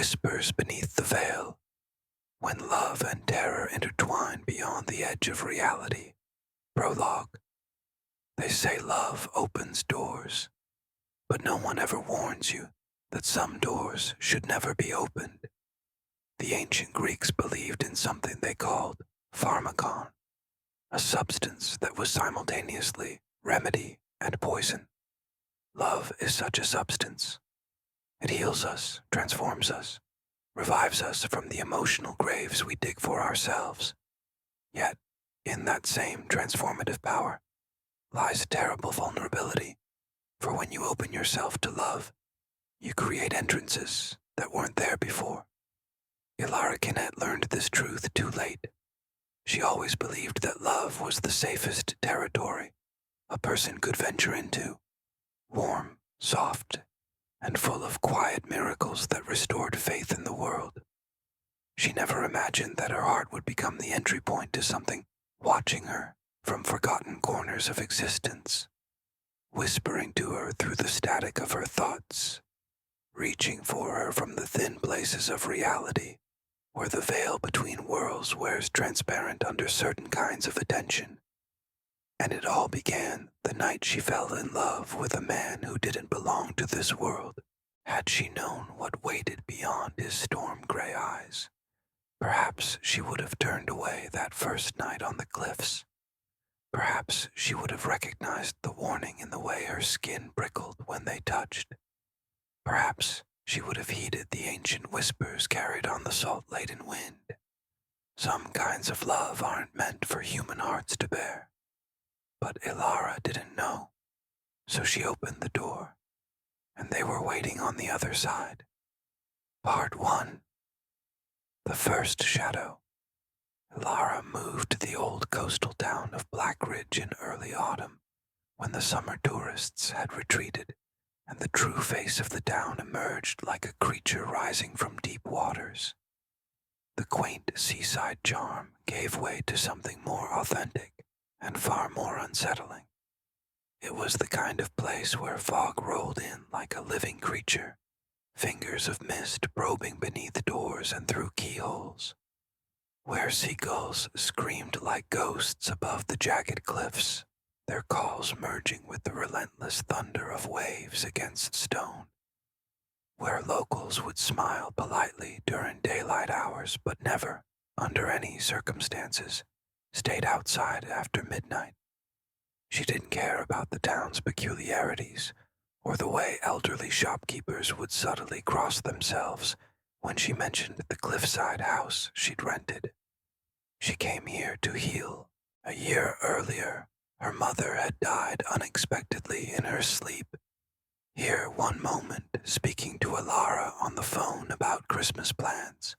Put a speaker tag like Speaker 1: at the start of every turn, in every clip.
Speaker 1: whispers beneath the veil, when love and terror intertwine beyond the edge of reality. Prologue. They say love opens doors, but no one ever warns you that some doors should never be opened. The ancient Greeks believed in something they called pharmakon, a substance that was simultaneously remedy and poison. Love is such a substance. It heals us, transforms us, revives us from the emotional graves we dig for ourselves. Yet, in that same transformative power lies a terrible vulnerability, for when you open yourself to love, you create entrances that weren't there before. Elena Kinnett learned this truth too late. She always believed that love was the safest territory a person could venture into, warm, soft, and full of quiet miracles that restored faith in the world. She never imagined that her heart would become the entry point to something watching her from forgotten corners of existence, whispering to her through the static of her thoughts, reaching for her from the thin places of reality, where the veil between worlds wears transparent under certain kinds of attention. And it all began the night she fell in love with a man who didn't belong to this world. Had she known what waited beyond his storm-gray eyes, perhaps she would have turned away that first night on the cliffs. Perhaps she would have recognized the warning in the way her skin prickled when they touched. Perhaps she would have heeded the ancient whispers carried on the salt-laden wind. Some kinds of love aren't meant for human hearts to bear. But Elena didn't know, so she opened the door, and they were waiting on the other side. Part 1. The First Shadow. Elena moved to the old coastal town of Black Ridge in early autumn, when the summer tourists had retreated, and the true face of the town emerged like a creature rising from deep waters. The quaint seaside charm gave way to something more authentic and far more unsettling. It was the kind of place where fog rolled in like a living creature, fingers of mist probing beneath doors and through keyholes, where seagulls screamed like ghosts above the jagged cliffs, their calls merging with the relentless thunder of waves against stone, where locals would smile politely during daylight hours but never, under any circumstances, stayed outside after midnight. She didn't care about the town's peculiarities or the way elderly shopkeepers would subtly cross themselves when she mentioned the cliffside house she'd rented. She came here to heal. A year earlier, her mother had died unexpectedly in her sleep. Here one moment, speaking to Elena on the phone about Christmas plans.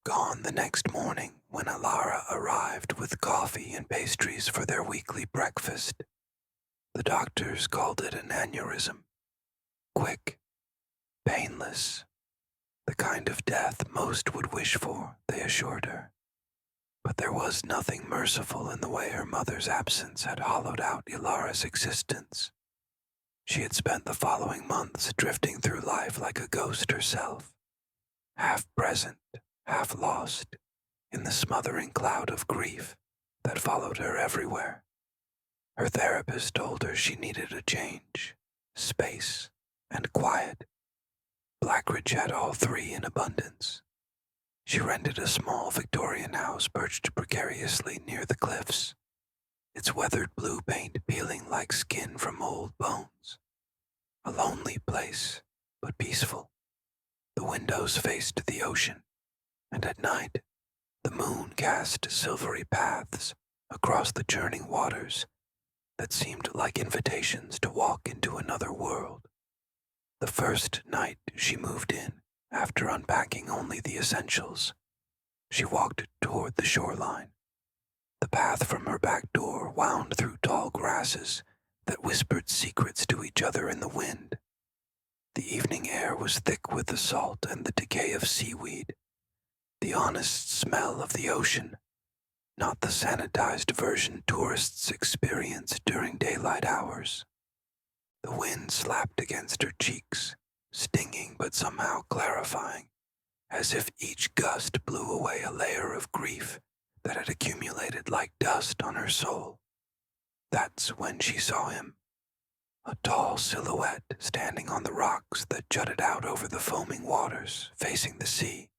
Speaker 1: Gone the next morning when Elena arrived with coffee and pastries for their weekly breakfast. The doctors called it an aneurysm. Quick, painless, the kind of death most would wish for, they assured her. But there was nothing merciful in the way her mother's absence had hollowed out Elena's existence. She had spent the following months drifting through life like a ghost herself, half present, half lost, in the smothering cloud of grief that followed her everywhere. Her therapist told her she needed a change, space, and quiet. Blackridge had all three in abundance. She rented a small Victorian house perched precariously near the cliffs, its weathered blue paint peeling like skin from old bones. A lonely place, but peaceful. The windows faced the ocean, and at night, the moon cast silvery paths across the churning waters that seemed like invitations to walk into another world. The first night she moved in, after unpacking only the essentials, she walked toward the shoreline. The path from her back door wound through tall grasses that whispered secrets to each other in the wind. The evening air was thick with the salt and the decay of seaweed, the honest smell of the ocean, not the sanitized version tourists experience during daylight hours. The wind slapped against her cheeks, stinging but somehow clarifying, as if each gust blew away a layer of grief that had accumulated like dust on her soul. That's when she saw him, a tall silhouette standing on the rocks that jutted out over the foaming waters facing the sea.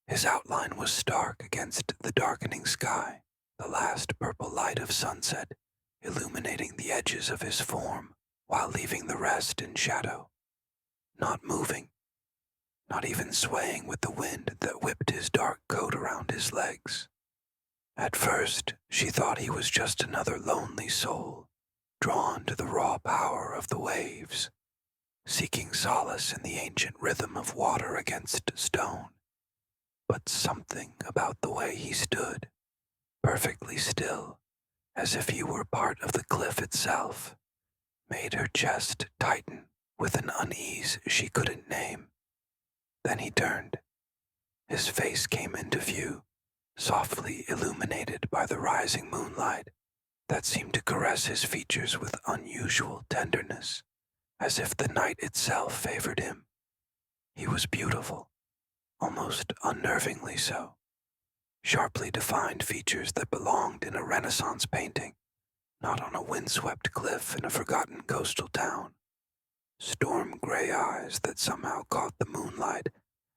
Speaker 1: His outline was stark against the darkening sky, the last purple light of sunset illuminating the edges of his form while leaving the rest in shadow, not moving, not even swaying with the wind that whipped his dark coat around his legs. At first, she thought he was just another lonely soul, drawn to the raw power of the waves, seeking solace in the ancient rhythm of water against stone. But something about the way he stood, perfectly still, as if he were part of the cliff itself, made her chest tighten with an unease she couldn't name. Then he turned. His face came into view, softly illuminated by the rising moonlight that seemed to caress his features with unusual tenderness, as if the night itself favored him. He was beautiful, almost unnervingly so. Sharply defined features that belonged in a Renaissance painting, not on a windswept cliff in a forgotten coastal town. Storm-gray eyes that somehow caught the moonlight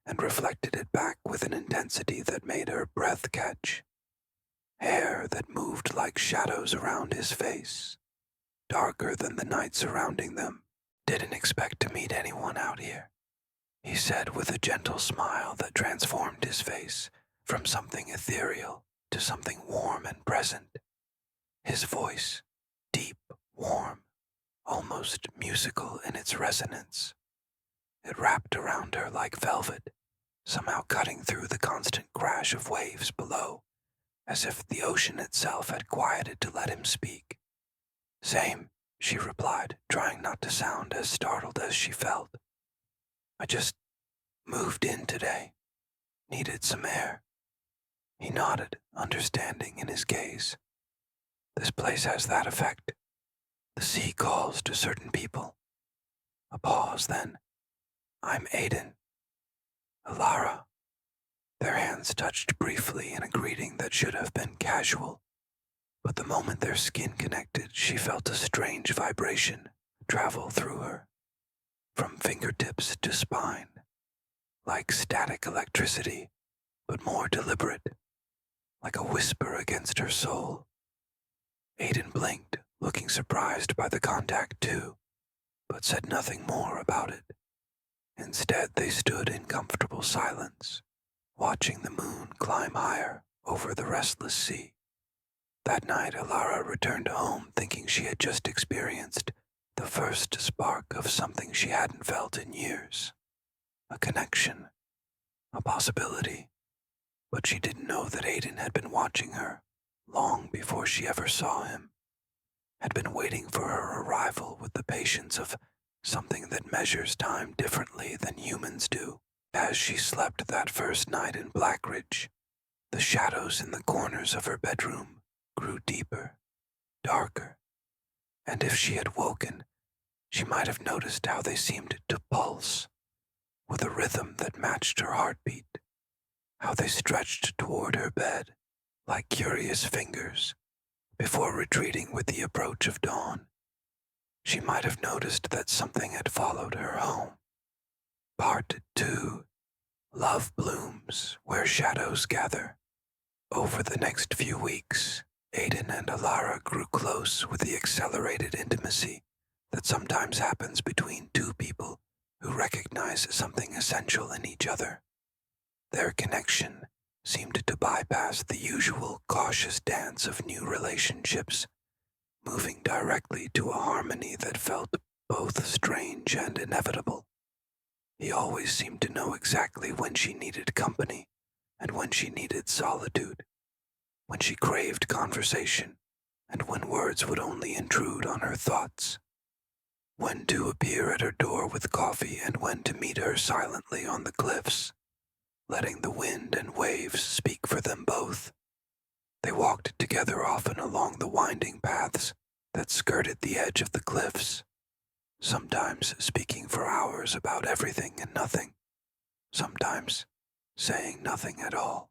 Speaker 1: and reflected it back with an intensity that made her breath catch. Hair that moved like shadows around his face, darker than the night surrounding them. Didn't expect to meet anyone out here, he said with a gentle smile that transformed his face from something ethereal to something warm and present. His voice, deep, warm, almost musical in its resonance. It wrapped around her like velvet, somehow cutting through the constant crash of waves below, as if the ocean itself had quieted to let him speak. Same, she replied, trying not to sound as startled as she felt. I just moved in today. Needed some air. He nodded, understanding in his gaze. This place has that effect. The sea calls to certain people. A pause, then. I'm Aiden. Alara. Their hands touched briefly in a greeting that should have been casual, but the moment their skin connected, she felt a strange vibration travel through her, from fingertips to spine, like static electricity, but more deliberate, like a whisper against her soul. Aiden blinked, looking surprised by the contact too, but said nothing more about it. Instead, they stood in comfortable silence, watching the moon climb higher over the restless sea. That night, Alara returned home thinking she had just experienced the first spark of something she hadn't felt in years. A connection, a possibility. But she didn't know that Aiden had been watching her long before she ever saw him, had been waiting for her arrival with the patience of something that measures time differently than humans do. As she slept that first night in Blackridge, the shadows in the corners of her bedroom grew deeper, darker, and if she had woken, she might have noticed how they seemed to pulse, with a rhythm that matched her heartbeat, how they stretched toward her bed like curious fingers before retreating with the approach of dawn. She might have noticed that something had followed her home. Part 2. Love blooms where shadows gather. Over the next few weeks, Aiden and Alara grew close with the accelerated intimacy that sometimes happens between two people who recognize something essential in each other. Their connection seemed to bypass the usual cautious dance of new relationships, moving directly to a harmony that felt both strange and inevitable. He always seemed to know exactly when she needed company and when she needed solitude, when she craved conversation and when words would only intrude on her thoughts, when to appear at her door with coffee and when to meet her silently on the cliffs, letting the wind and waves speak for them both. They walked together often along the winding paths that skirted the edge of the cliffs, sometimes speaking for hours about everything and nothing, sometimes saying nothing at all.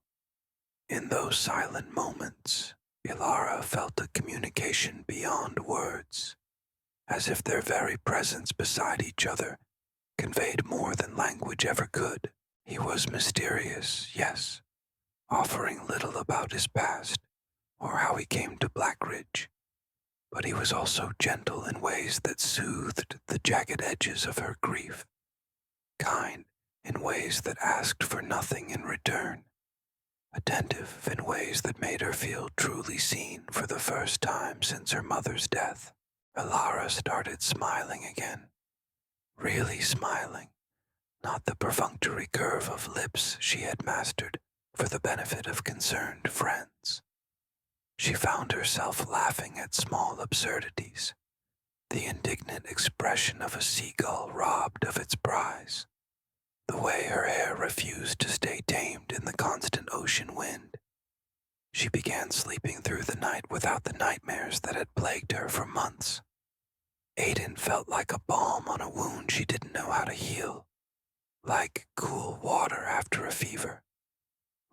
Speaker 1: In those silent moments, Ilara felt a communication beyond words, as if their very presence beside each other conveyed more than language ever could. He was mysterious, yes, offering little about his past or how he came to Blackridge, but he was also gentle in ways that soothed the jagged edges of her grief, kind in ways that asked for nothing in return, attentive in ways that made her feel truly seen for the first time since her mother's death. Ilara started smiling again, really smiling, not the perfunctory curve of lips she had mastered for the benefit of concerned friends. She found herself laughing at small absurdities, the indignant expression of a seagull robbed of its prize, the way her hair refused to stay tamed in the constant ocean wind. She began sleeping through the night without the nightmares that had plagued her for months. Aiden felt like a balm on a wound she didn't know how to heal, like cool water after a fever,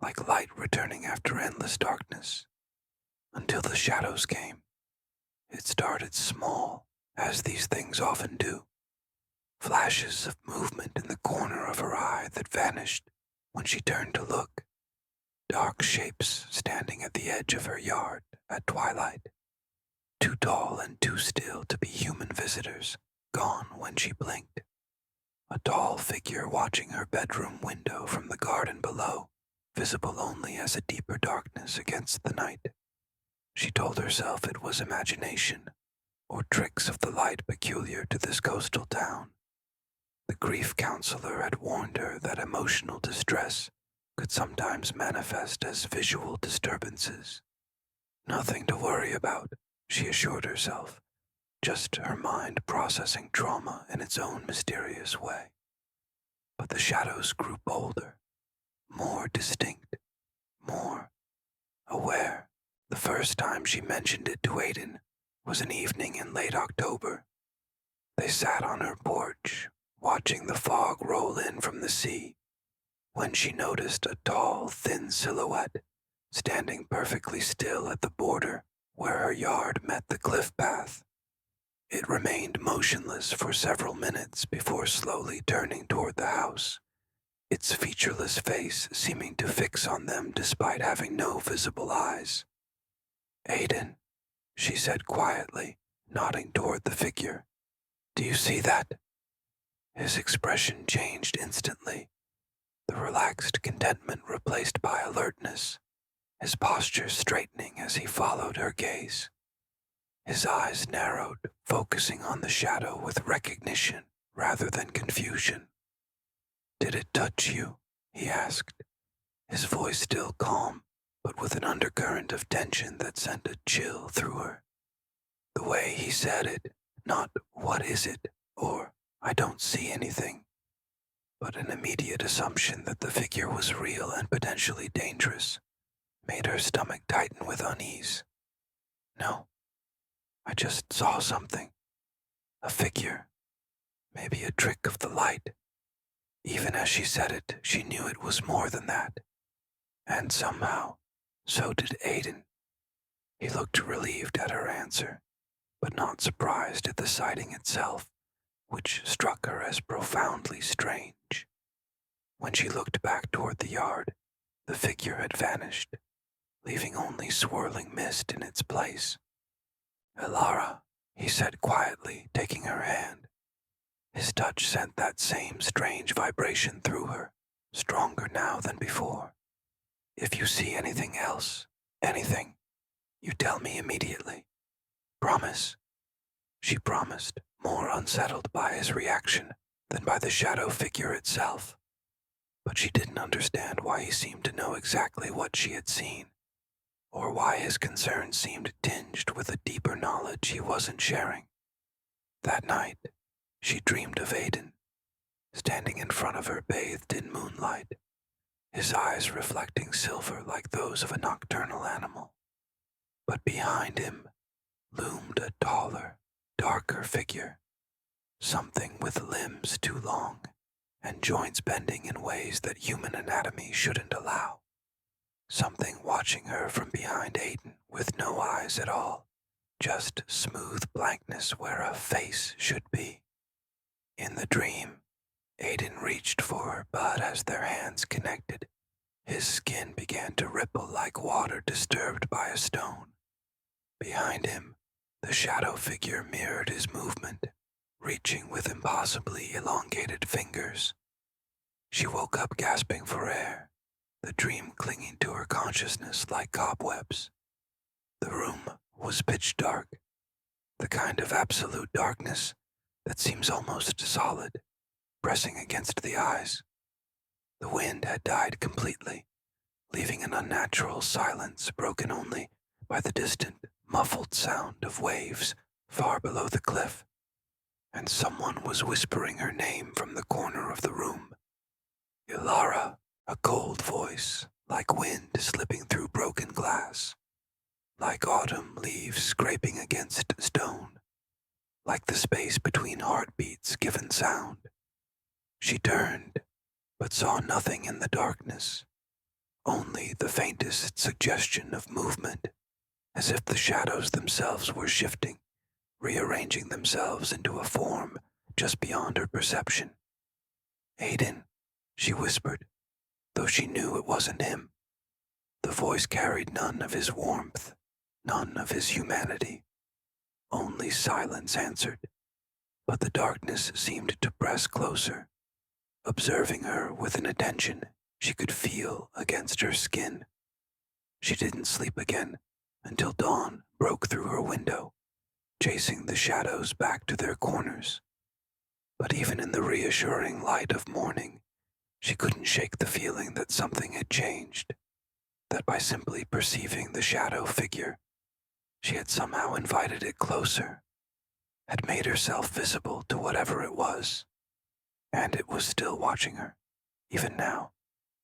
Speaker 1: like light returning after endless darkness. Until the shadows came. It started small, as these things often do. Flashes of movement in the corner of her eye that vanished when she turned to look. Dark shapes standing at the edge of her yard at twilight. Too tall and too still to be human visitors, gone when she blinked. A tall figure watching her bedroom window from the garden below, visible only as a deeper darkness against the night. She told herself it was imagination, or tricks of the light peculiar to this coastal town. The grief counselor had warned her that emotional distress could sometimes manifest as visual disturbances. Nothing to worry about, she assured herself, just her mind processing trauma in its own mysterious way. But the shadows grew bolder, more distinct, more aware. The first time she mentioned it to Aiden was an evening in late October. They sat on her porch, watching the fog roll in from the sea, when she noticed a tall, thin silhouette standing perfectly still at the border where her yard met the cliff path. It remained motionless for several minutes before slowly turning toward the house, its featureless face seeming to fix on them despite having no visible eyes. "Aiden," she said quietly, nodding toward the figure. "Do you see that?" His expression changed instantly, the relaxed contentment replaced by alertness, his posture straightening as he followed her gaze. His eyes narrowed, focusing on the shadow with recognition rather than confusion. "Did it touch you?" he asked, his voice still calm, but with an undercurrent of tension that sent a chill through her. The way he said it, not "what is it?" or "I don't see anything," but an immediate assumption that the figure was real and potentially dangerous, made her stomach tighten with unease. "No, I just saw something. A figure. Maybe a trick of the light." Even as she said it, she knew it was more than that. And somehow, so did Aiden. He looked relieved at her answer, but not surprised at the sighting itself, which struck her as profoundly strange. When she looked back toward the yard, the figure had vanished, leaving only swirling mist in its place. "Ilara," he said quietly, taking her hand. His touch sent that same strange vibration through her, stronger now than before. "If you see anything else, anything, you tell me immediately. Promise." She promised, more unsettled by his reaction than by the shadow figure itself. But she didn't understand why he seemed to know exactly what she had seen, or why his concern seemed tinged with a deeper knowledge he wasn't sharing. That night, she dreamed of Aiden, standing in front of her bathed in moonlight, his eyes reflecting silver like those of a nocturnal animal. But behind him loomed a taller, darker figure, something with limbs too long and joints bending in ways that human anatomy shouldn't allow. Something watching her from behind Aiden with no eyes at all, just smooth blankness where a face should be. In the dream, Aiden reached for her, but as their hands connected, his skin began to ripple like water disturbed by a stone. Behind him, the shadow figure mirrored his movement, reaching with impossibly elongated fingers. She woke up gasping for air, the dream clinging to her consciousness like cobwebs. The room was pitch dark, the kind of absolute darkness that seems almost solid, pressing against the eyes. The wind had died completely, leaving an unnatural silence broken only by the distant, muffled sound of waves far below the cliff, and someone was whispering her name from the corner of the room. Ilara, a cold voice, like wind slipping through broken glass, like autumn leaves scraping against stone, like the space between heartbeats given sound. She turned, but saw nothing in the darkness, only the faintest suggestion of movement, as if the shadows themselves were shifting, rearranging themselves into a form just beyond her perception. Aiden, she whispered, though she knew it wasn't him. The voice carried none of his warmth, none of his humanity. Only silence answered, but the darkness seemed to press closer, observing her with an attention she could feel against her skin. She didn't sleep again until dawn broke through her window, chasing the shadows back to their corners. But even in the reassuring light of morning, she couldn't shake the feeling that something had changed, that by simply perceiving the shadow figure, she had somehow invited it closer, had made herself visible to whatever it was, and it was still watching her, even now,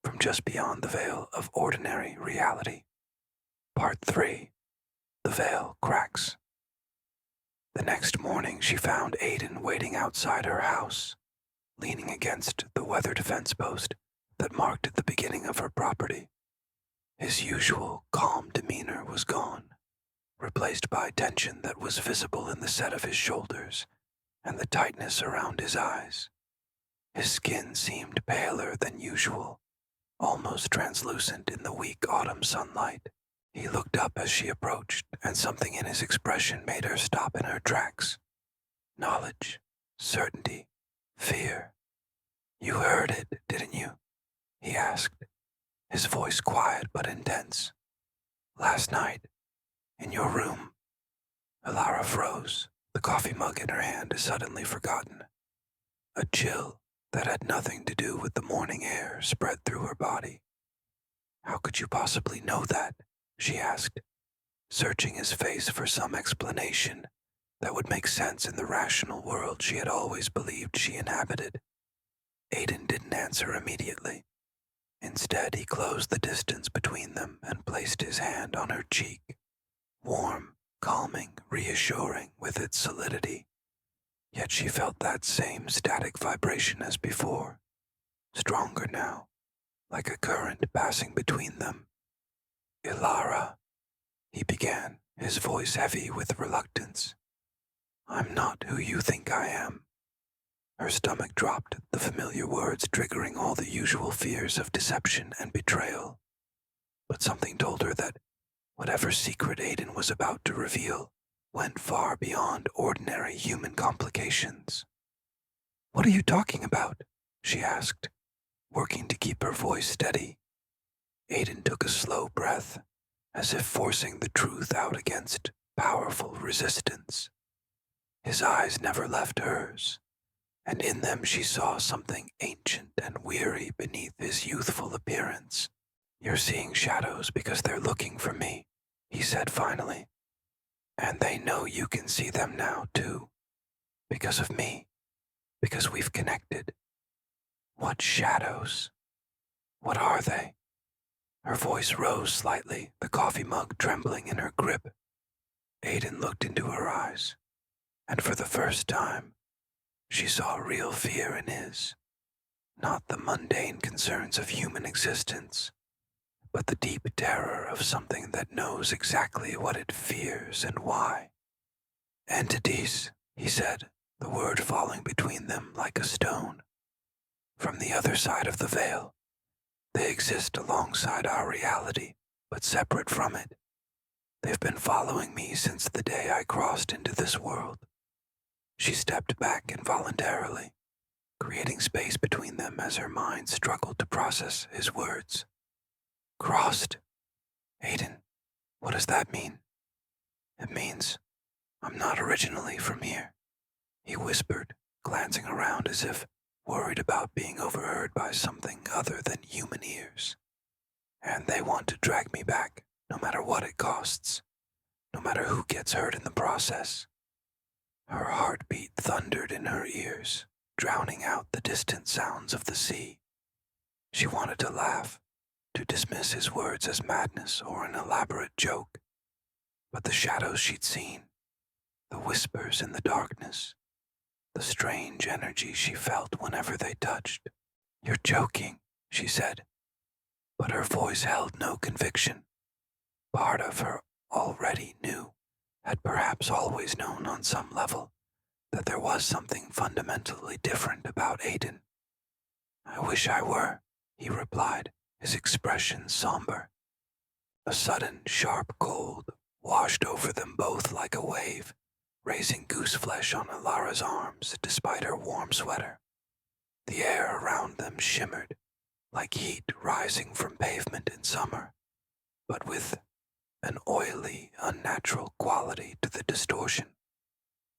Speaker 1: from just beyond the veil of ordinary reality. Part 3. The Veil Cracks. The next morning she found Aiden waiting outside her house, leaning against the weathered fence post that marked the beginning of her property. His usual calm demeanor was gone, replaced by tension that was visible in the set of his shoulders and the tightness around his eyes. His skin seemed paler than usual, almost translucent in the weak autumn sunlight. He looked up as she approached, and something in his expression made her stop in her tracks. Knowledge, certainty, fear. "You heard it, didn't you?" he asked, his voice quiet but intense. "Last night, in your room." Ilara froze, the coffee mug in her hand suddenly forgotten. A chill that had nothing to do with the morning air spread through her body. "How could you possibly know that?" she asked, searching his face for some explanation that would make sense in the rational world she had always believed she inhabited. Aiden didn't answer immediately. Instead, he closed the distance between them and placed his hand on her cheek, warm, calming, reassuring with its solidity. Yet she felt that same static vibration as before, stronger now, like a current passing between them. "Ilara," he began, his voice heavy with reluctance. "I'm not who you think I am." Her stomach dropped, the familiar words triggering all the usual fears of deception and betrayal. But something told her that whatever secret Aiden was about to reveal went far beyond ordinary human complications. "What are you talking about?" she asked, working to keep her voice steady. Aiden took a slow breath, as if forcing the truth out against powerful resistance. His eyes never left hers, and in them she saw something ancient and weary beneath his youthful appearance. "You're seeing shadows because they're looking for me," he said finally. "And they know you can see them now, too. Because of me. Because we've connected." "What shadows? What are they?" Her voice rose slightly, the coffee mug trembling in her grip. Aiden looked into her eyes, and for the first time, she saw real fear in his. not the mundane concerns of human existence, but the deep terror of something that knows exactly what it fears and why. Entities, he said, the word falling between them like a stone. From the other side of the veil, they exist alongside our reality, but separate from it. They've been following me since the day I crossed into this world. She stepped back involuntarily, creating space between them as her mind struggled to process his words. Crossed? Aiden, what does that mean? It means I'm not originally from here, he whispered, glancing around as if worried about being overheard by something other than human ears. And they want to drag me back, no matter what it costs, no matter who gets hurt in the process. Her heartbeat thundered in her ears, drowning out the distant sounds of the sea. She wanted to laugh, to dismiss his words as madness or an elaborate joke, but the shadows she'd seen, the whispers in the darkness, the strange energy she felt whenever they touched. You're joking, she said, but her voice held no conviction. Part of her already knew, had perhaps always known on some level, that there was something fundamentally different about Aiden. I wish I were, he replied, his expression somber. A sudden, sharp cold washed over them both like a wave, raising gooseflesh on Alara's arms despite her warm sweater. The air around them shimmered, like heat rising from pavement in summer, but with an oily, unnatural quality to the distortion.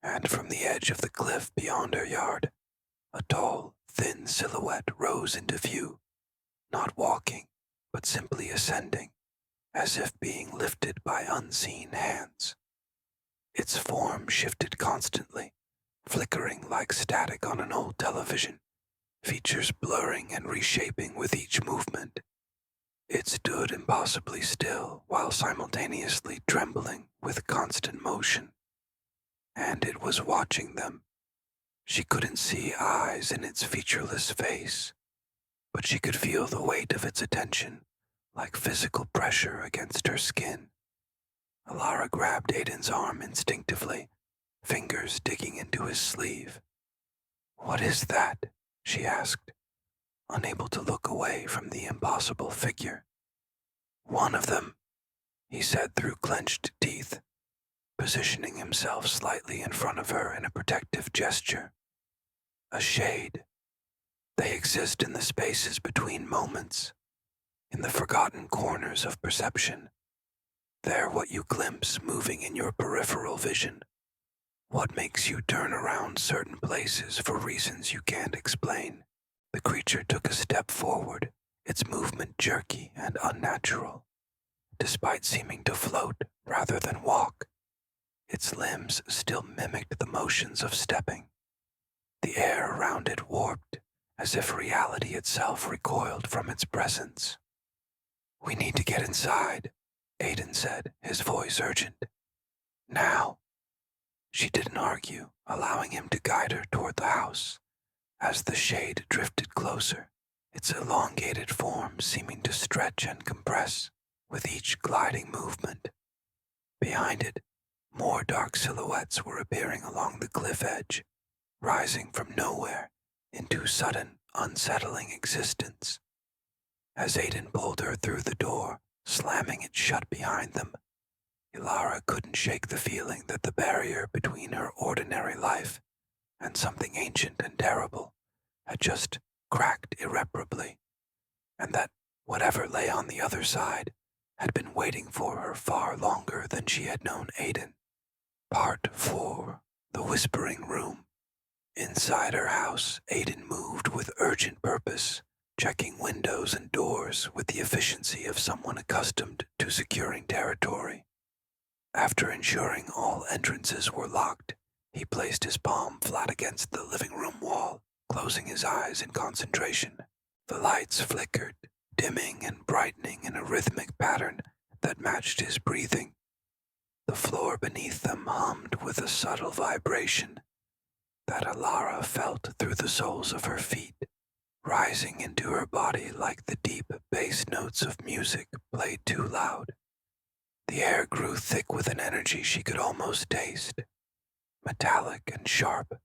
Speaker 1: And from the edge of the cliff beyond her yard, a tall, thin silhouette rose into view, not walking, but simply ascending, as if being lifted by unseen hands. Its form shifted constantly, flickering like static on an old television, features blurring and reshaping with each movement. It stood impossibly still while simultaneously trembling with constant motion. And it was watching them. She couldn't see eyes in its featureless face, but she could feel the weight of its attention, like physical pressure against her skin. Alara grabbed Aiden's arm instinctively, fingers digging into his sleeve. What is that? She asked, unable to look away from the impossible figure. One of them, he said through clenched teeth, positioning himself slightly in front of her in a protective gesture. A shade. They exist in the spaces between moments, in the forgotten corners of perception. They're what you glimpse moving in your peripheral vision, what makes you turn around certain places for reasons you can't explain. The creature took a step forward, its movement jerky and unnatural, despite seeming to float rather than walk. Its limbs still mimicked the motions of stepping. The air around it warped, as if reality itself recoiled from its presence. We need to get inside, Aiden said, his voice urgent. Now. She didn't argue, allowing him to guide her toward the house. As the shade drifted closer, its elongated form seeming to stretch and compress with each gliding movement. Behind it, more dark silhouettes were appearing along the cliff edge, rising from nowhere into sudden, unsettling existence. As Aiden pulled her through the door, slamming it shut behind them, Alara couldn't shake the feeling that the barrier between her ordinary life and something ancient and terrible had just cracked irreparably, and that whatever lay on the other side had been waiting for her far longer than she had known Aiden. Part 4. The Whispering Room. Inside her house, Aiden moved with urgent purpose, checking windows and doors with the efficiency of someone accustomed to securing territory. After ensuring all entrances were locked, he placed his palm flat against the living room wall, closing his eyes in concentration. The lights flickered, dimming and brightening in a rhythmic pattern that matched his breathing. The floor beneath them hummed with a subtle vibration that Alara felt through the soles of her feet, rising into her body like the deep bass notes of music played too loud. The air grew thick with an energy she could almost taste, metallic and sharp,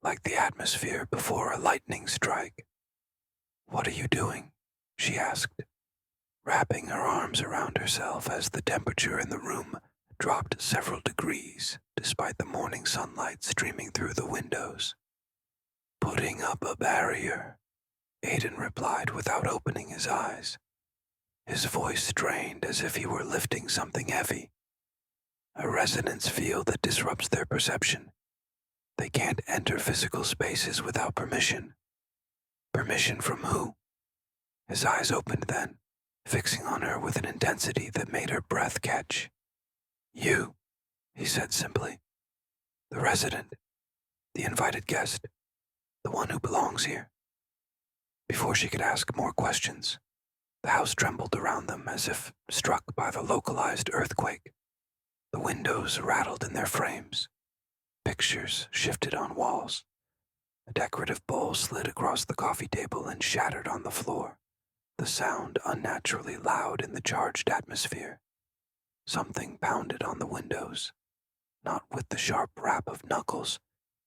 Speaker 1: like the atmosphere before a lightning strike. "What are you doing?" she asked, wrapping her arms around herself as the temperature in the room dropped several degrees despite the morning sunlight streaming through the windows. "Putting up a barrier," Aiden replied without opening his eyes. His voice strained as if he were lifting something heavy. "A resonance field that disrupts their perception. They can't enter physical spaces without permission." "Permission from who?" His eyes opened then, fixing on her with an intensity that made her breath catch. "You," he said simply. "The resident, the invited guest, the one who belongs here." Before she could ask more questions, the house trembled around them as if struck by the localized earthquake. The windows rattled in their frames. Pictures shifted on walls. A decorative bowl slid across the coffee table and shattered on the floor, the sound unnaturally loud in the charged atmosphere. Something pounded on the windows, not with the sharp rap of knuckles,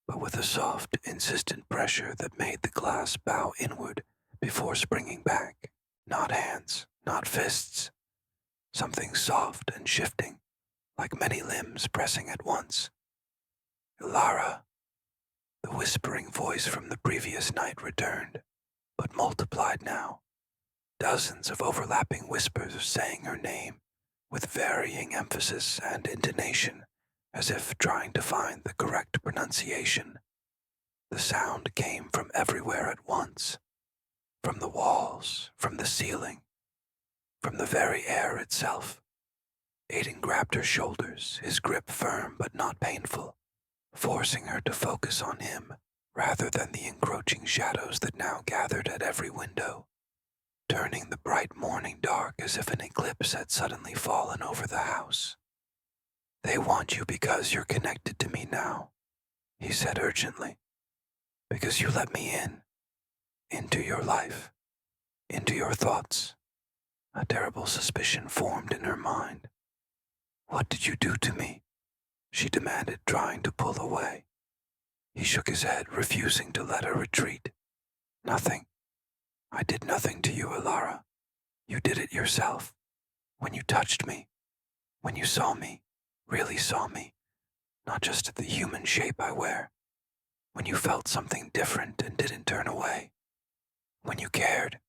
Speaker 1: but with a soft, insistent pressure that made the glass bow inward before springing back. Not hands, not fists. Something soft and shifting, like many limbs pressing at once. "Lara," the whispering voice from the previous night returned, but multiplied now. Dozens of overlapping whispers saying her name, with varying emphasis and intonation, as if trying to find the correct pronunciation. The sound came from everywhere at once. From the walls, from the ceiling, from the very air itself. Aiden grabbed her shoulders, his grip firm but not painful, forcing her to focus on him rather than the encroaching shadows that now gathered at every window, turning the bright morning dark as if an eclipse had suddenly fallen over the house. "They want you because you're connected to me now," he said urgently. "Because you let me in. Into your life. Into your thoughts." A terrible suspicion formed in her mind. "What did you do to me?" she demanded, trying to pull away. He shook his head, refusing to let her retreat. "Nothing. I did nothing to you, Alara. You did it yourself. When you touched me. When you saw me. Really saw me. Not just the human shape I wear. When you felt something different and didn't turn away. When you cared."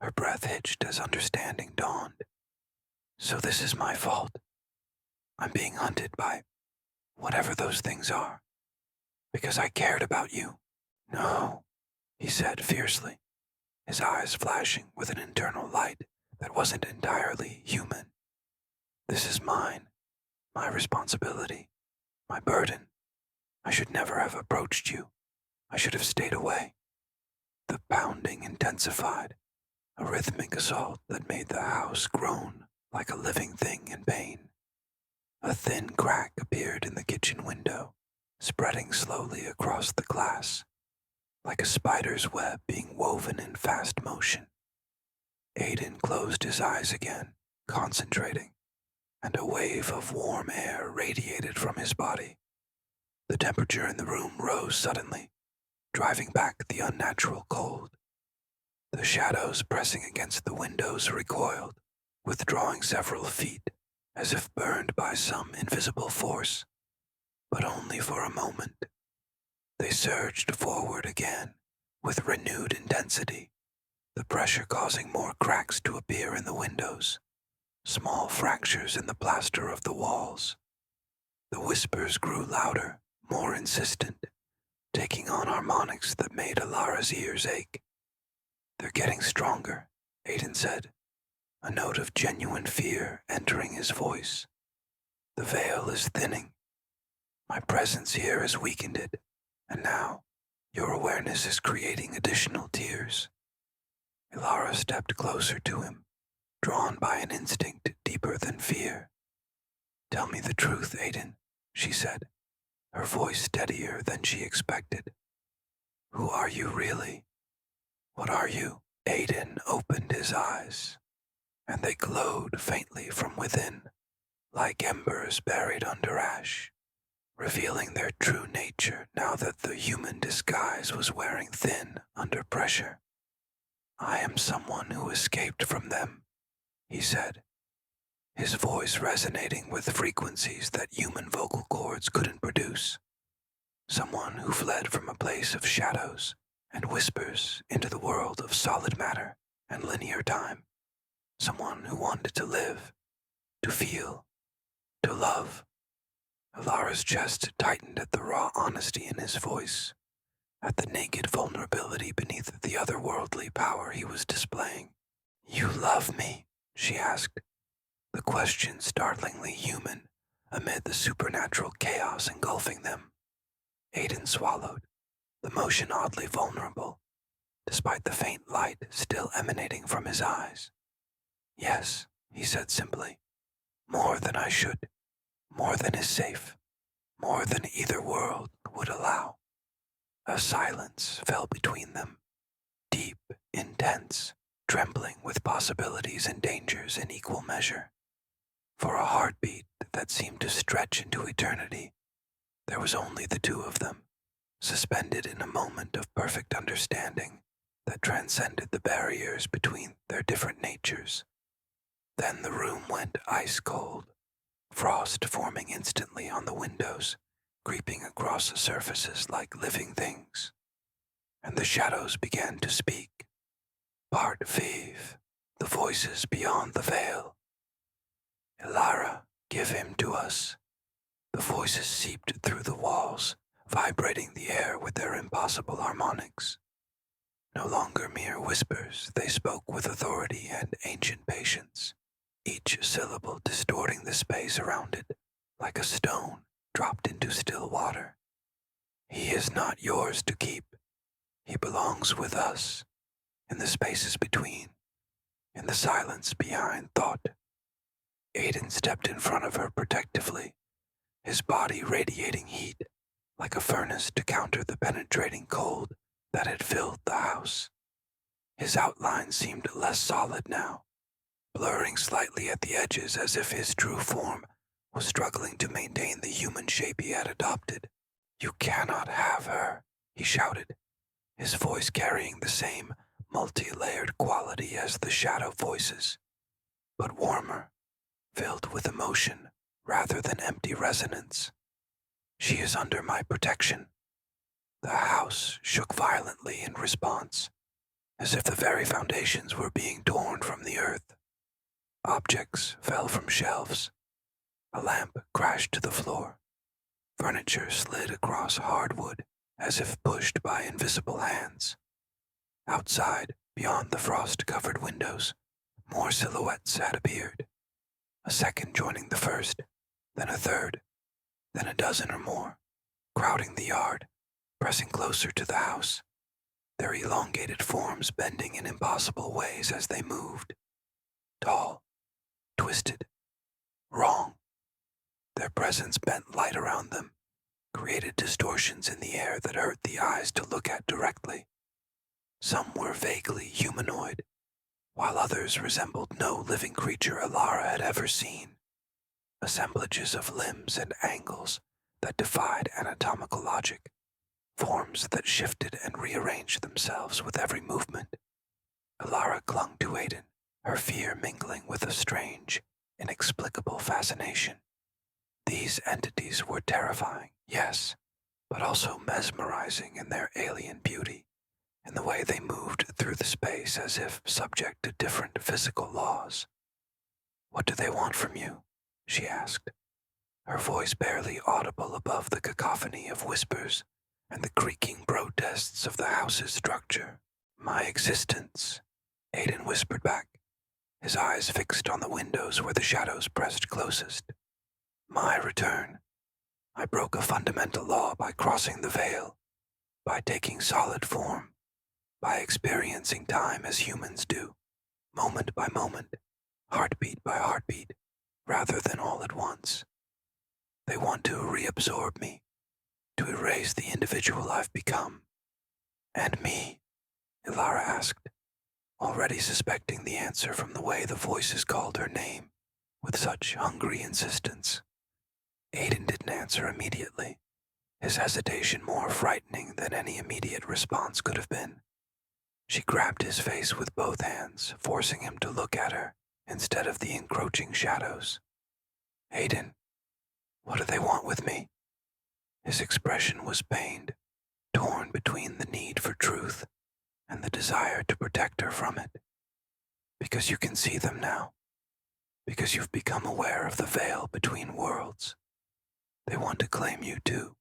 Speaker 1: Her breath hitched as understanding dawned. "So this is my fault. I'm being hunted by whatever those things are. Because I cared about you." "No," he said fiercely, his eyes flashing with an internal light that wasn't entirely human. "This is mine. My responsibility. My burden. I should never have approached you. I should have stayed away." The pounding intensified, a rhythmic assault that made the house groan like a living thing in pain. A thin crack appeared in the kitchen window, spreading slowly across the glass, like a spider's web being woven in fast motion. Aiden closed his eyes again, concentrating, and a wave of warm air radiated from his body. The temperature in the room rose suddenly, driving back the unnatural cold. The shadows pressing against the windows recoiled, withdrawing several feet, as if burned by some invisible force, but only for a moment. They surged forward again, with renewed intensity, the pressure causing more cracks to appear in the windows, small fractures in the plaster of the walls. The whispers grew louder, more insistent, taking on harmonics that made Alara's ears ache. "They're getting stronger," Aiden said, a note of genuine fear entering his voice. "The veil is thinning. My presence here has weakened it, and now your awareness is creating additional tears." Alara stepped closer to him, drawn by an instinct deeper than fear. "Tell me the truth, Aiden," she said, her voice steadier than she expected. "Who are you really?" What are you? Aiden opened his eyes, and they glowed faintly from within, like embers buried under ash, revealing their true nature now that the human disguise was wearing thin under pressure. I am someone who escaped from them, he said, his voice resonating with frequencies that human vocal cords couldn't produce. Someone who fled from a place of shadows and whispers into the world of solid matter and linear time. Someone who wanted to live, to feel, to love. Alara's chest tightened at the raw honesty in his voice, at the naked vulnerability beneath the otherworldly power he was displaying. You love me? She asked, the question startlingly human amid the supernatural chaos engulfing them. Aiden swallowed, the motion oddly vulnerable, despite the faint light still emanating from his eyes. Yes, he said simply. More than I should. More than is safe. More than either world would allow. A silence fell between them, deep, intense, trembling with possibilities and dangers in equal measure. For a heartbeat that seemed to stretch into eternity, there was only the two of them, suspended in a moment of perfect understanding that transcended the barriers between their different natures. Then the room went ice cold, frost forming instantly on the windows, creeping across the surfaces like living things. And the shadows began to speak. Part Vive, the voices beyond the veil. Elara, give him to us. The voices seeped through the walls, vibrating the air with their impossible harmonics. No longer mere whispers, they spoke with authority and ancient patience, each syllable distorting the space around it, like a stone dropped into still water. He is not yours to keep. He belongs with us, in the spaces between, in the silence behind thought. Aiden stepped in front of her protectively, his body radiating heat, like a furnace to counter the penetrating cold that had filled the house. His outline seemed less solid now, blurring slightly at the edges as if his true form was struggling to maintain the human shape he had adopted. You cannot have her, he shouted, his voice carrying the same multi-layered quality as the shadow voices, but warmer, filled with emotion rather than empty resonance. She is under my protection. The house shook violently in response, as if the very foundations were being torn from the earth. Objects fell from shelves. A lamp crashed to the floor. Furniture slid across hardwood as if pushed by invisible hands. Outside, beyond the frost-covered windows, more silhouettes had appeared. A second joining the first, then a third, then a dozen or more, crowding the yard, pressing closer to the house, their elongated forms bending in impossible ways as they moved. Tall, twisted, wrong. Their presence bent light around them, created distortions in the air that hurt the eyes to look at directly. Some were vaguely humanoid, while others resembled no living creature Elara had ever seen. Assemblages of limbs and angles that defied anatomical logic, forms that shifted and rearranged themselves with every movement. Elara clung to Aiden, her fear mingling with a strange, inexplicable fascination. These entities were terrifying, yes, but also mesmerizing in their alien beauty, in the way they moved through the space as if subject to different physical laws. What do they want from you? She asked, her voice barely audible above the cacophony of whispers and the creaking protests of the house's structure. My existence, Aiden whispered back, his eyes fixed on the windows where the shadows pressed closest. My return. I broke a fundamental law by crossing the veil, by taking solid form, by experiencing time as humans do, moment by moment, heartbeat by heartbeat, rather than all at once. They want to reabsorb me, to erase the individual I've become. And me, Ilara asked, already suspecting the answer from the way the voices called her name with such hungry insistence. Aiden didn't answer immediately, his hesitation more frightening than any immediate response could have been. She grabbed his face with both hands, forcing him to look at her instead of the encroaching shadows. Aiden, what do they want with me? His expression was pained, torn between the need for truth and the desire to protect her from it. Because you can see them now. Because you've become aware of the veil between worlds. They want to claim you too.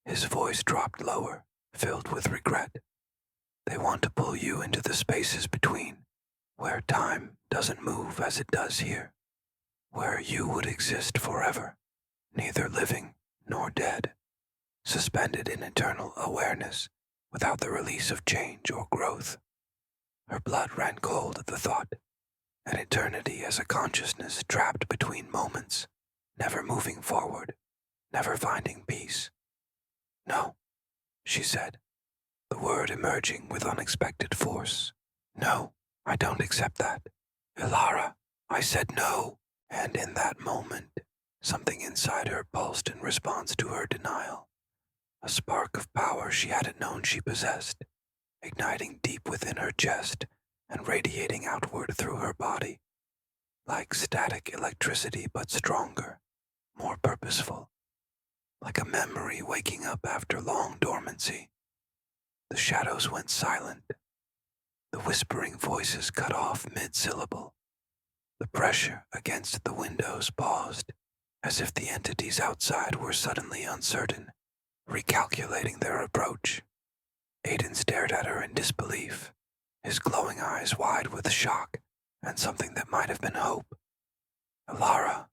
Speaker 1: His voice dropped lower, filled with regret. They want to pull you into the spaces between, where time doesn't move as it does here, where you would exist forever, neither living nor dead, suspended in eternal awareness without the release of change or growth. Her blood ran cold at the thought, an eternity as a consciousness trapped between moments, never moving forward, never finding peace. No, she said, the word emerging with unexpected force. No, I don't accept that. Ilara, I said no, and in that moment, something inside her pulsed in response to her denial. A spark of power she hadn't known she possessed, igniting deep within her chest and radiating outward through her body, like static electricity but stronger, more purposeful, like a memory waking up after long dormancy. The shadows went silent. The whispering voices cut off mid-syllable. The pressure against the windows paused, as if the entities outside were suddenly uncertain, recalculating their approach. Aiden stared at her in disbelief, his glowing eyes wide with shock and something that might have been hope. Ilara,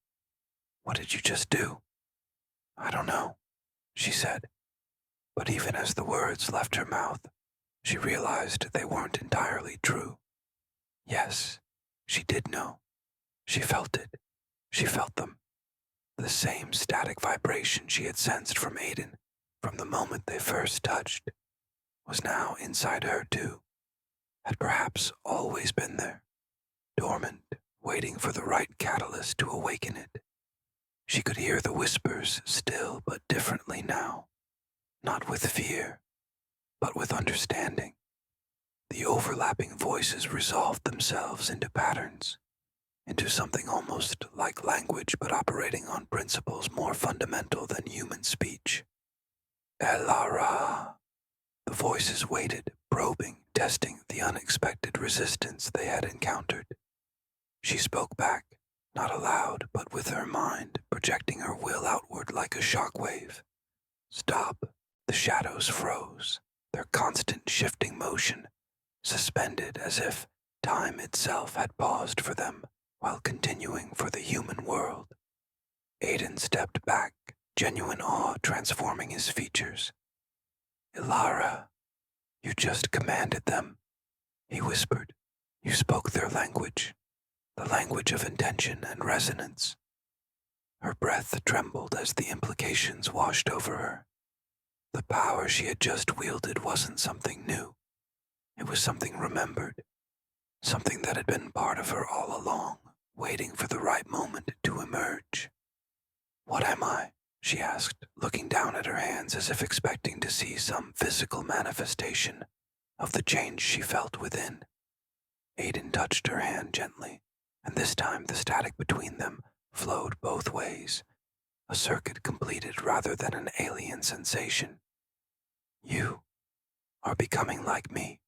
Speaker 1: what did you just do? I don't know, she said. But even as the words left her mouth, she realized they weren't entirely true. Yes, she did know. She felt it. She felt them. The same static vibration she had sensed from Aiden from the moment they first touched was now inside her too, had perhaps always been there, dormant, waiting for the right catalyst to awaken it. She could hear the whispers still but differently now, not with fear, but with understanding. The overlapping voices resolved themselves into patterns, into something almost like language but operating on principles more fundamental than human speech. Elara. The voices waited, probing, testing the unexpected resistance they had encountered. She spoke back, not aloud, but with her mind, projecting her will outward like a shockwave. Stop. The shadows froze, their constant shifting motion, suspended as if time itself had paused for them while continuing for the human world. Aiden stepped back, genuine awe transforming his features. Ilara, you just commanded them, he whispered. You spoke their language, the language of intention and resonance. Her breath trembled as the implications washed over her. The power she had just wielded wasn't something new. It was something remembered, something that had been part of her all along, waiting for the right moment to emerge. What am I? She asked, looking down at her hands as if expecting to see some physical manifestation of the change she felt within. Aiden touched her hand gently, and this time the static between them flowed both ways, a circuit completed rather than an alien sensation. You are becoming like me,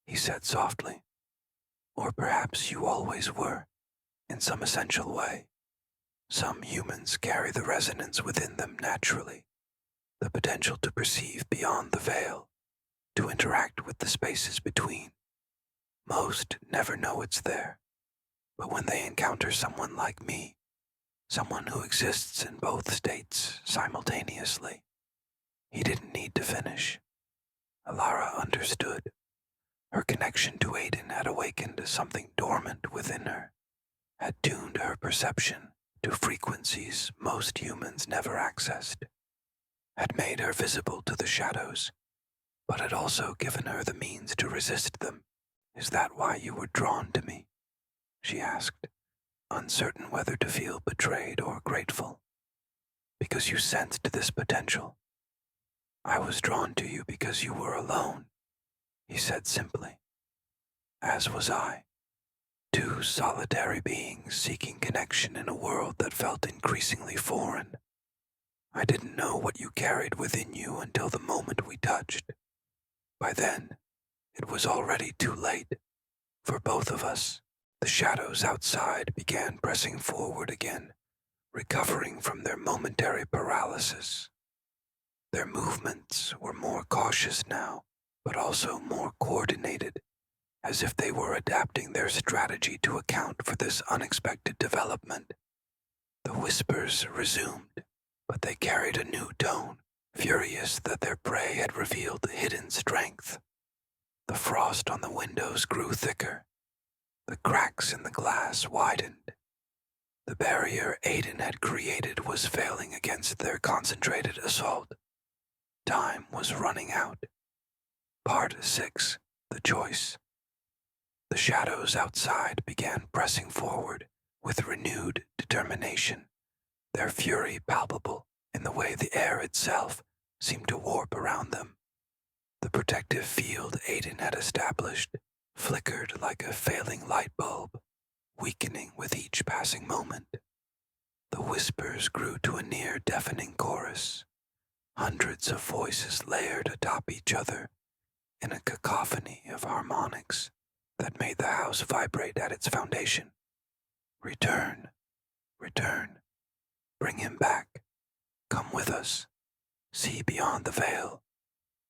Speaker 1: he said softly. Or perhaps you always were, in some essential way. Some humans carry the resonance within them naturally, the potential to perceive beyond the veil, to interact with the spaces between. Most never know it's there, but when they encounter someone like me, someone who exists in both states simultaneously, he didn't need to finish. Ilara understood. Her connection to Aiden had awakened something dormant within her, had tuned her perception to frequencies most humans never accessed, had made her visible to the shadows, but had also given her the means to resist them. Is that why you were drawn to me? She asked, uncertain whether to feel betrayed or grateful. Because you sensed this potential. I was drawn to you because you were alone, he said simply. As was I. Two solitary beings seeking connection in a world that felt increasingly foreign. I didn't know what you carried within you until the moment we touched. By then, it was already too late. For both of us, the shadows outside began pressing forward again, recovering from their momentary paralysis. Their movements were more cautious now, but also more coordinated, as if they were adapting their strategy to account for this unexpected development. The whispers resumed, but they carried a new tone, furious that their prey had revealed hidden strength. The frost on the windows grew thicker. The cracks in the glass widened. The barrier Aiden had created was failing against their concentrated assault. Time was running out. Part 6. The Choice. The shadows outside began pressing forward with renewed determination, their fury palpable in the way the air itself seemed to warp around them. The protective field Aiden had established flickered like a failing light bulb, weakening with each passing moment. The whispers grew to a near-deafening chorus. Hundreds of voices layered atop each other in a cacophony of harmonics that made the house vibrate at its foundation. Return, return, bring him back, come with us, see beyond the veil,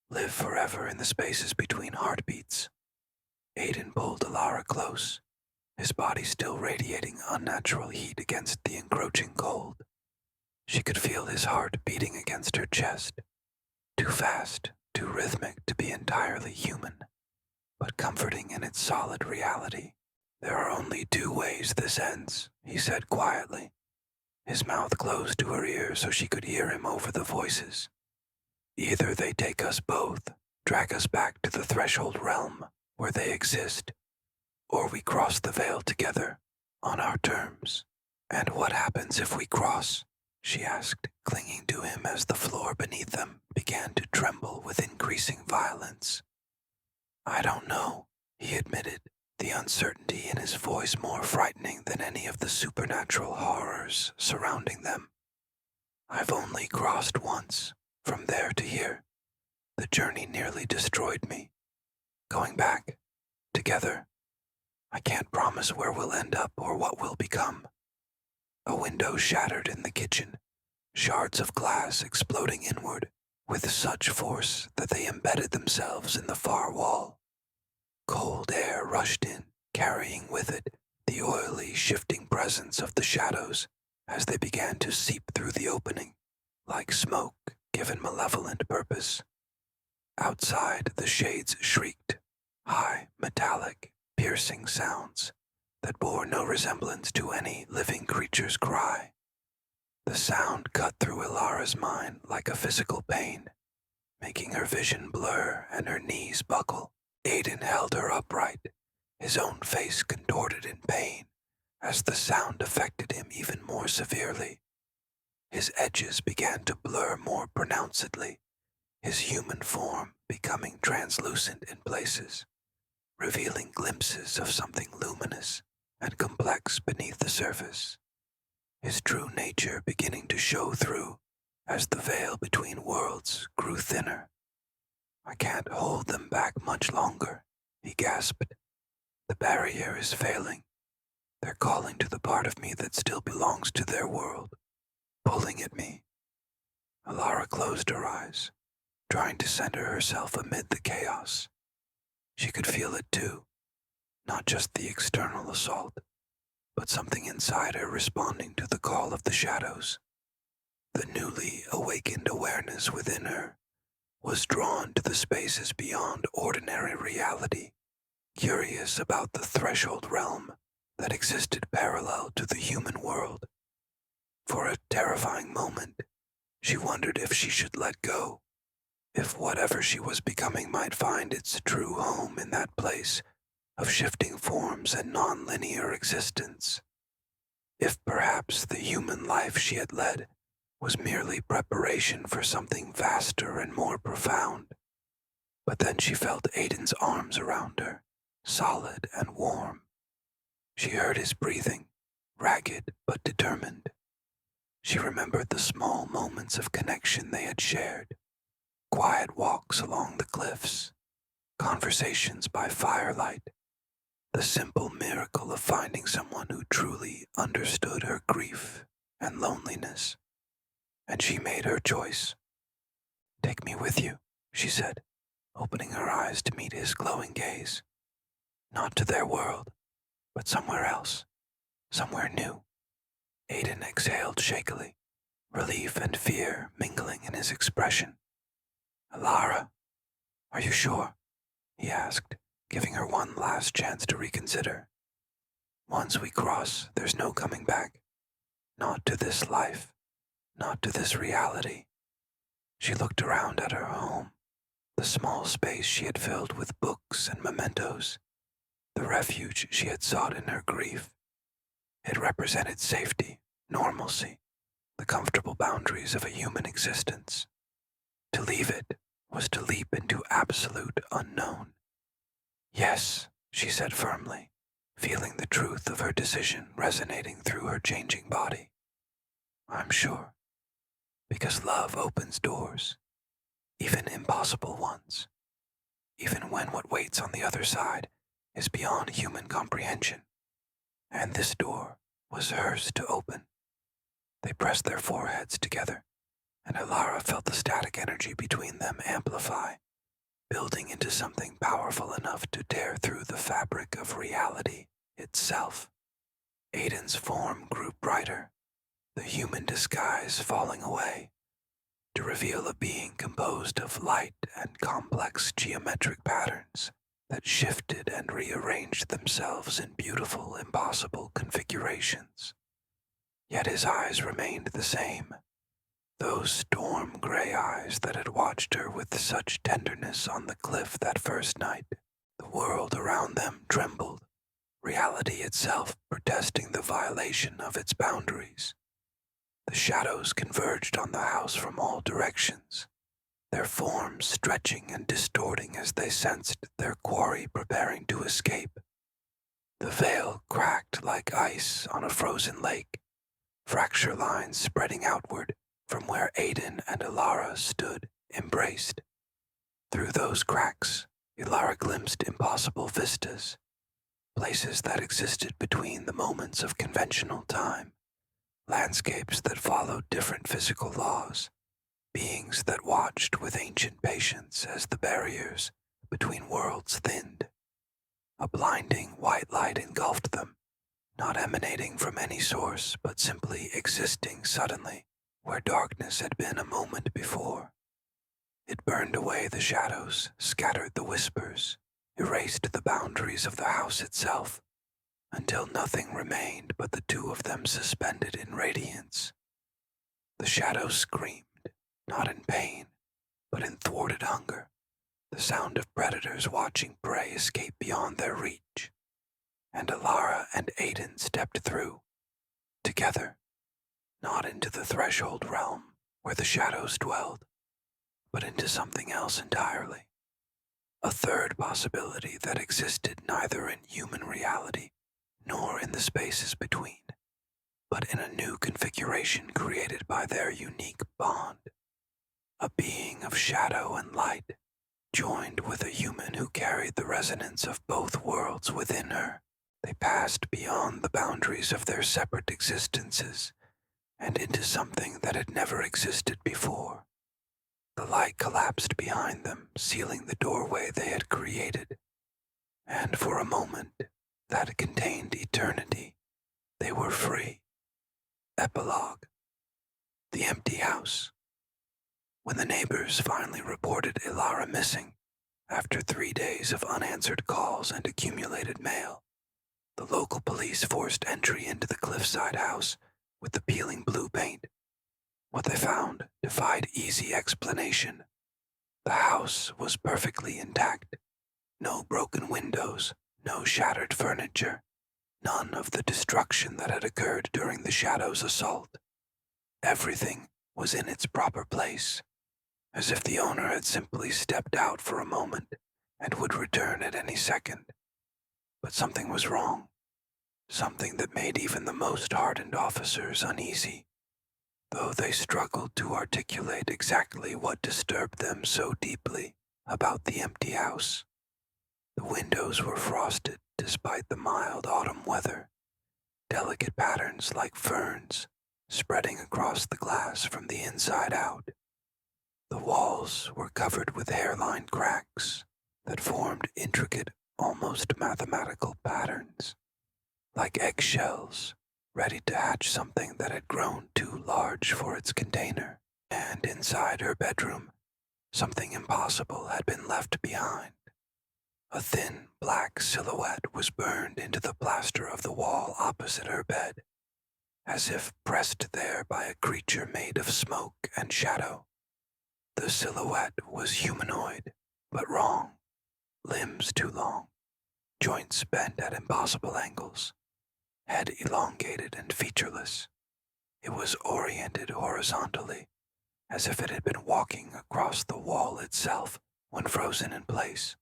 Speaker 1: live forever in the spaces between heartbeats. Aiden pulled Alara close, his body still radiating unnatural heat against the encroaching cold. She could feel his heart beating against her chest, too fast, too rhythmic to be entirely human, but comforting in its solid reality. There are only two ways this ends, he said quietly, his mouth closed to her ear so she could hear him over the voices. Either they take us both, drag us back to the threshold realm where they exist, or we cross the veil together, on our terms. And what happens if we cross? She asked, clinging to him as the floor beneath them began to tremble with increasing violence. I don't know, he admitted, the uncertainty in his voice more frightening than any of the supernatural horrors surrounding them. I've only crossed once, from there to here. The journey nearly destroyed me. Going back, together, I can't promise where we'll end up or what we'll become. A window shattered in the kitchen, shards of glass exploding inward with such force that they embedded themselves in the far wall. Cold air rushed in, carrying with it the oily, shifting presence of the shadows as they began to seep through the opening, like smoke given malevolent purpose. Outside, the shades shrieked, high, metallic, piercing sounds that bore no resemblance to any living creature's cry. The sound cut through Ilara's mind like a physical pain, making her vision blur and her knees buckle. Aiden held her upright, his own face contorted in pain as the sound affected him even more severely. His edges began to blur more pronouncedly, his human form becoming translucent in places, revealing glimpses of something luminous and complex beneath the surface, his true nature beginning to show through as the veil between worlds grew thinner. I can't hold them back much longer, he gasped. The barrier is failing. They're calling to the part of me that still belongs to their world, pulling at me. Alara closed her eyes, trying to center herself amid the chaos. She could feel it too, not just the external assault, but something inside her responding to the call of the shadows. The newly awakened awareness within her was drawn to the spaces beyond ordinary reality, curious about the threshold realm that existed parallel to the human world. For a terrifying moment, she wondered if she should let go, if whatever she was becoming might find its true home in that place of shifting forms and non-linear existence. If perhaps the human life she had led was merely preparation for something vaster and more profound. But then she felt Aiden's arms around her, solid and warm. She heard his breathing, ragged but determined. She remembered the small moments of connection they had shared, quiet walks along the cliffs, conversations by firelight, the simple miracle of finding someone who truly understood her grief and loneliness. And she made her choice. "Take me with you," she said, opening her eyes to meet his glowing gaze. "Not to their world, but somewhere else, somewhere new." Aiden exhaled shakily, relief and fear mingling in his expression. "Elara, are you sure?" he asked, giving her one last chance to reconsider. "Once we cross, there's no coming back. Not to this life, not to this reality." She looked around at her home, the small space she had filled with books and mementos, the refuge she had sought in her grief. It represented safety, normalcy, the comfortable boundaries of a human existence. To leave it was to leap into absolute unknown. "Yes," she said firmly, feeling the truth of her decision resonating through her changing body. "I'm sure. Because love opens doors, even impossible ones, even when what waits on the other side is beyond human comprehension. And this door was hers to open." They pressed their foreheads together, and Elara felt the static energy between them amplify, building into something powerful enough to tear through the fabric of reality itself. Aiden's form grew brighter, the human disguise falling away, to reveal a being composed of light and complex geometric patterns that shifted and rearranged themselves in beautiful, impossible configurations. Yet his eyes remained the same, those storm gray eyes that had watched her with such tenderness on the cliff that first night. The world around them trembled, reality itself protesting the violation of its boundaries. The shadows converged on the house from all directions, their forms stretching and distorting as they sensed their quarry preparing to escape. The veil cracked like ice on a frozen lake, fracture lines spreading outward from where Aiden and Elara stood, embraced. Through those cracks, Elara glimpsed impossible vistas, places that existed between the moments of conventional time, landscapes that followed different physical laws, beings that watched with ancient patience as the barriers between worlds thinned. A blinding white light engulfed them, not emanating from any source, but simply existing suddenly where darkness had been a moment before. It burned away the shadows, scattered the whispers, erased the boundaries of the house itself, until nothing remained but the two of them suspended in radiance. The shadows screamed, not in pain, but in thwarted hunger, the sound of predators watching prey escape beyond their reach. And Elara and Aiden stepped through, together, not into the threshold realm where the shadows dwelled, but into something else entirely. A third possibility that existed neither in human reality nor in the spaces between, but in a new configuration created by their unique bond. A being of shadow and light, joined with a human who carried the resonance of both worlds within her. They passed beyond the boundaries of their separate existences and into something that had never existed before. The light collapsed behind them, sealing the doorway they had created. And for a moment, that contained eternity, they were free. Epilogue. The empty house. When the neighbors finally reported Elara missing, after 3 days of unanswered calls and accumulated mail, the local police forced entry into the cliffside house with the peeling blue paint. What they found defied easy explanation. The house was perfectly intact. No broken windows, no shattered furniture, none of the destruction that had occurred during the Shadow's assault. Everything was in its proper place, as if the owner had simply stepped out for a moment and would return at any second. But something was wrong, something that made even the most hardened officers uneasy, though they struggled to articulate exactly what disturbed them so deeply about the empty house. The windows were frosted despite the mild autumn weather, delicate patterns like ferns spreading across the glass from the inside out. The walls were covered with hairline cracks that formed intricate, almost mathematical patterns, like eggshells ready to hatch something that had grown too large for its container. And inside her bedroom, something impossible had been left behind. A thin black silhouette was burned into the plaster of the wall opposite her bed, as if pressed there by a creature made of smoke and shadow. The silhouette was humanoid, but wrong. Limbs too long, joints bent at impossible angles, head elongated and featureless. It was oriented horizontally, as if it had been walking across the wall itself when frozen in place.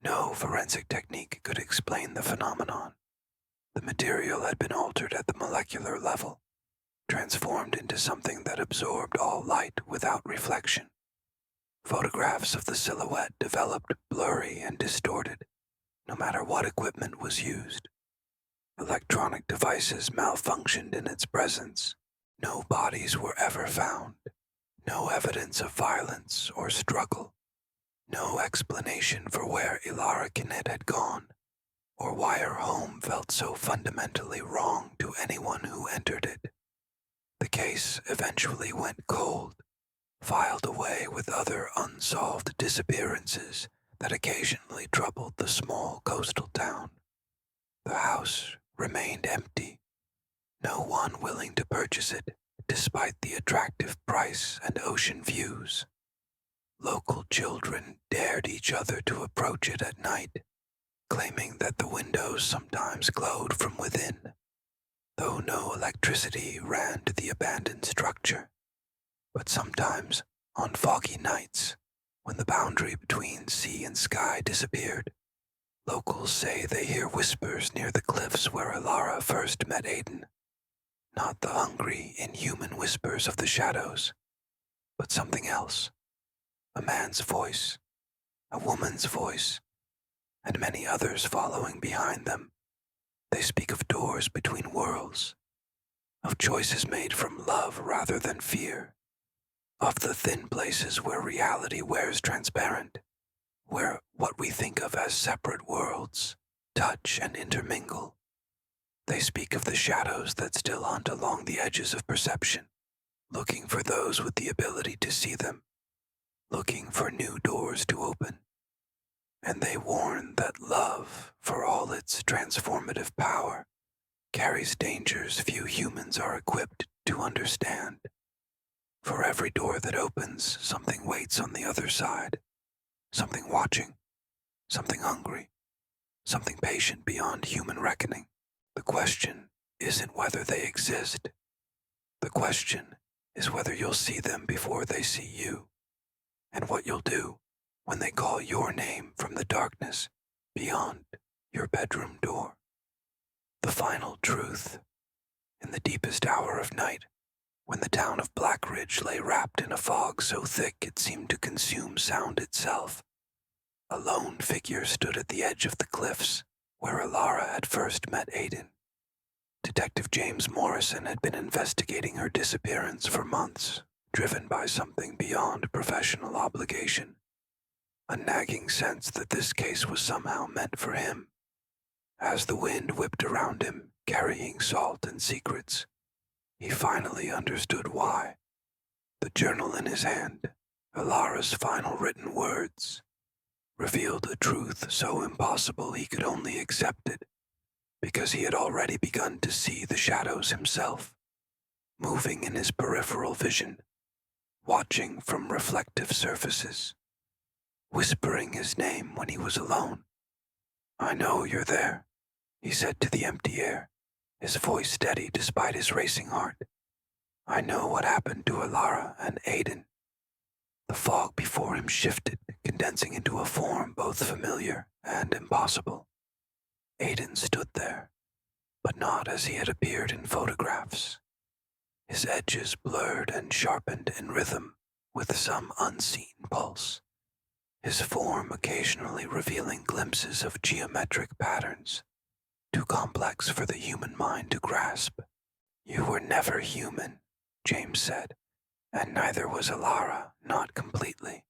Speaker 1: No forensic technique could explain the phenomenon. The material had been altered at the molecular level, transformed into something that absorbed all light without reflection. Photographs of the silhouette developed blurry and distorted, no matter what equipment was used. Electronic devices malfunctioned in its presence. No bodies were ever found. No evidence of violence or struggle. No explanation for where Ilara Kinnett had gone, or why her home felt so fundamentally wrong to anyone who entered it. The case eventually went cold, filed away with other unsolved disappearances that occasionally troubled the small coastal town. The house remained empty, no one willing to purchase it despite the attractive price and ocean views. Local children dared each other to approach it at night, claiming that the windows sometimes glowed from within, though no electricity ran to the abandoned structure. But sometimes, on foggy nights, when the boundary between sea and sky disappeared, locals say they hear whispers near the cliffs where Ilara first met Aiden. Not the hungry, inhuman whispers of the shadows, but something else. A man's voice, a woman's voice, and many others following behind them. They speak of doors between worlds, of choices made from love rather than fear, of the thin places where reality wears transparent, where what we think of as separate worlds touch and intermingle. They speak of the shadows that still hunt along the edges of perception, looking for those with the ability to see them, looking for new doors to open. And they warn that love, for all its transformative power, carries dangers few humans are equipped to understand. For every door that opens, something waits on the other side, something watching, something hungry, something patient beyond human reckoning. The question isn't whether they exist. The question is whether you'll see them before they see you, and what you'll do when they call your name from the darkness beyond your bedroom door. The final truth. In the deepest hour of night, when the town of Blackridge lay wrapped in a fog so thick it seemed to consume sound itself, a lone figure stood at the edge of the cliffs where Ilara had first met Aiden. Detective James Morrison had been investigating her disappearance for months, driven by something beyond professional obligation. A nagging sense that this case was somehow meant for him. As the wind whipped around him, carrying salt and secrets, he finally understood why. The journal in his hand, Ilara's final written words, revealed a truth so impossible he could only accept it, because he had already begun to see the shadows himself, moving in his peripheral vision, watching from reflective surfaces. whispering his name when he was alone. "I know you're there," he said to the empty air, his voice steady despite his racing heart. "I know what happened to Alara and Aiden." The fog before him shifted, condensing into a form both familiar and impossible. Aiden stood there, but not as he had appeared in photographs. His edges blurred and sharpened in rhythm with some unseen pulse, his form occasionally revealing glimpses of geometric patterns, too complex for the human mind to grasp. "You were never human," James said, "and neither was Alara, not completely.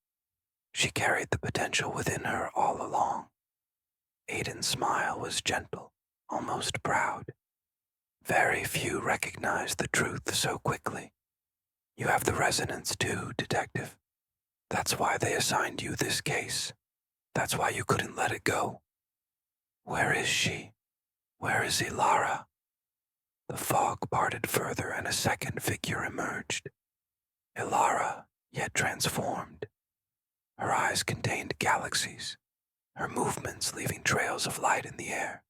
Speaker 1: She carried the potential within her all along." Aiden's smile was gentle, almost proud. "Very few recognize the truth so quickly. You have the resonance too, Detective. That's why they assigned you this case. That's why you couldn't let it go." "Where is she? Where is Ilara?" The fog parted further and a second figure emerged. Ilara, yet transformed. Her eyes contained galaxies, her movements leaving trails of light in the air.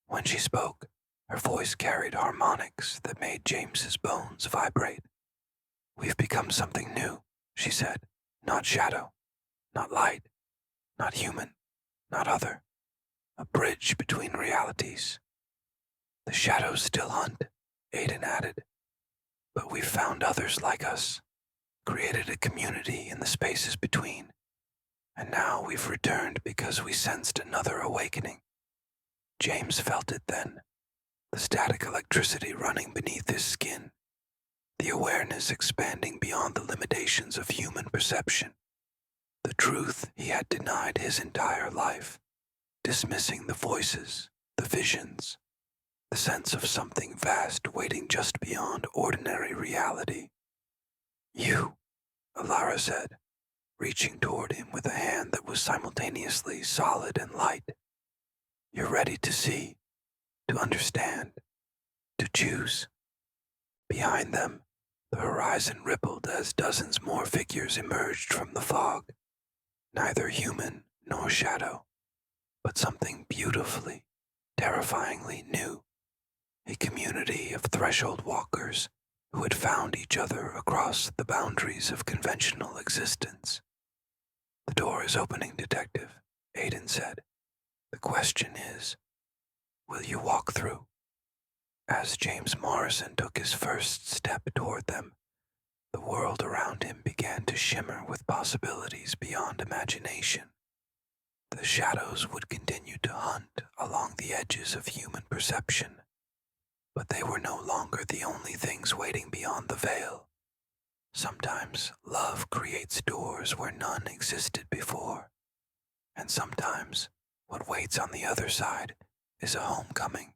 Speaker 1: When she spoke, her voice carried harmonics that made James's bones vibrate. "We've become something new," she said. "Not shadow, not light, not human, not other. A bridge between realities." "The shadows still hunt," Aiden added. "But we've found others like us, created a community in the spaces between, and now we've returned because we sensed another awakening." James felt it then, the static electricity running beneath his skin, the awareness expanding beyond the limitations of human perception, the truth he had denied his entire life, dismissing the voices, the visions, the sense of something vast waiting just beyond ordinary reality. "You," Alara said, reaching toward him with a hand that was simultaneously solid and light. "You're ready to see, to understand, to choose." Behind them, the horizon rippled as dozens more figures emerged from the fog, neither human nor shadow, but something beautifully, terrifyingly new, a community of threshold walkers who had found each other across the boundaries of conventional existence. "The door is opening, Detective," Aiden said. "The question is, will you walk through?" As James Morrison took his first step toward them, the world around him began to shimmer with possibilities beyond imagination. The shadows would continue to hunt along the edges of human perception, but they were no longer the only things waiting beyond the veil. Sometimes love creates doors where none existed before, and sometimes what waits on the other side is a homecoming